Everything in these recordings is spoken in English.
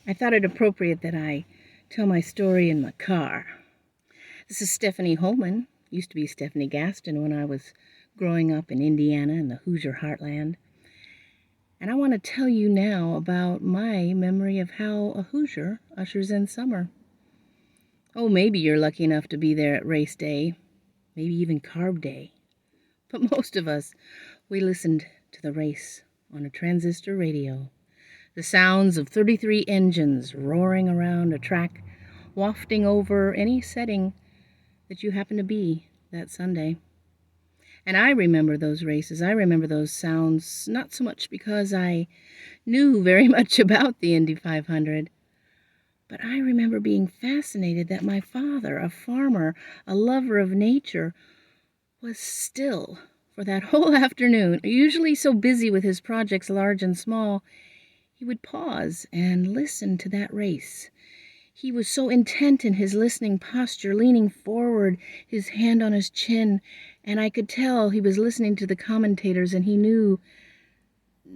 I thought it appropriate that I tell my story in my car. This is Stephanie Holman. Used to be Stephanie Gaston when I was growing up in Indiana in the Hoosier heartland. And I want to tell you now about my memory of how a Hoosier ushers in summer. Oh, maybe you're lucky enough to be there at race day, maybe even carb day. But most of us, we listened to the race on a transistor radio. The sounds of 33 engines roaring around a track, wafting over any setting that you happen to be that Sunday. And I remember those races. I remember those sounds, not so much because I knew very much about the Indy 500, but I remember being fascinated that my father, a farmer, a lover of nature, was still, for that whole afternoon, usually so busy with his projects large and small, he would pause and listen to that race. He was so intent in his listening posture, leaning forward, his hand on his chin, and I could tell he was listening to the commentators and he knew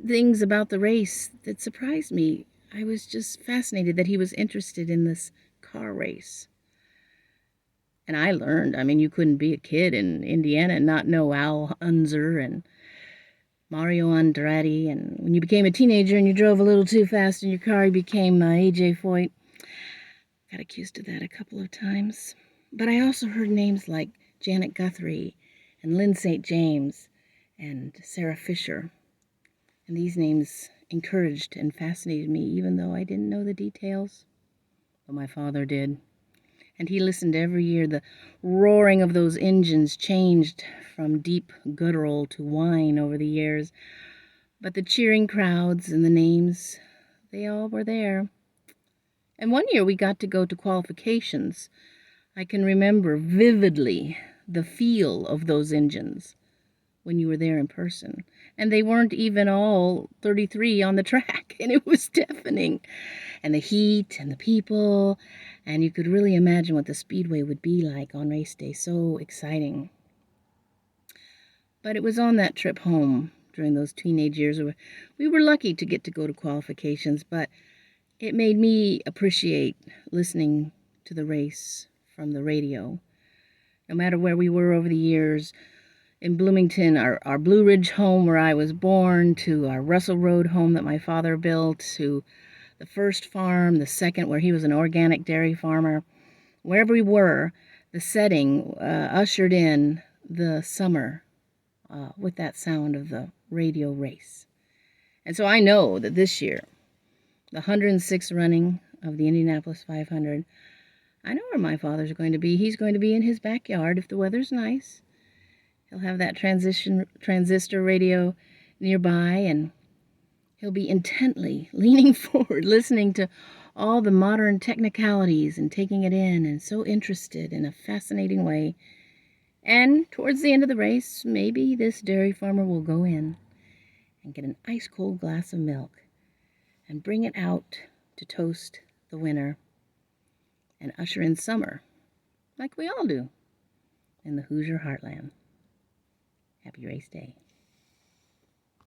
things about the race that surprised me. I was just fascinated that he was interested in this car race. And I learned, you couldn't be a kid in Indiana and not know Al Unser and Mario Andretti, and when you became a teenager and you drove a little too fast in your car, you became A.J. Foyt. Got accused of that a couple of times. But I also heard names like Janet Guthrie and Lynn St. James and Sarah Fisher. And these names encouraged and fascinated me, even though I didn't know the details. But my father did. And he listened every year. The roaring of those engines changed from deep guttural to whine over the years. But the cheering crowds and the names, they all were there. And one year we got to go to qualifications. I can remember vividly the feel of those engines when you were there in person. And they weren't even all 33 on the track, and it was deafening. And the heat and the people, and you could really imagine what the speedway would be like on race day. So exciting. But it was on that trip home during those teenage years where we were lucky to get to go to qualifications, but it made me appreciate listening to the race from the radio. No matter where we were over the years, in Bloomington, our Blue Ridge home where I was born, to our Russell Road home that my father built, to the first farm, the second where he was an organic dairy farmer. Wherever we were, the setting ushered in the summer with that sound of the radio race. And so I know that this year, the 106th running of the Indianapolis 500, I know where my father's going to be. He's going to be in his backyard if the weather's nice. He'll have that transistor radio nearby, and he'll be intently leaning forward, listening to all the modern technicalities and taking it in, and so interested in a fascinating way. And towards the end of the race, maybe this dairy farmer will go in and get an ice-cold glass of milk and bring it out to toast the winner and usher in summer, like we all do, in the Hoosier heartland. Happy race day.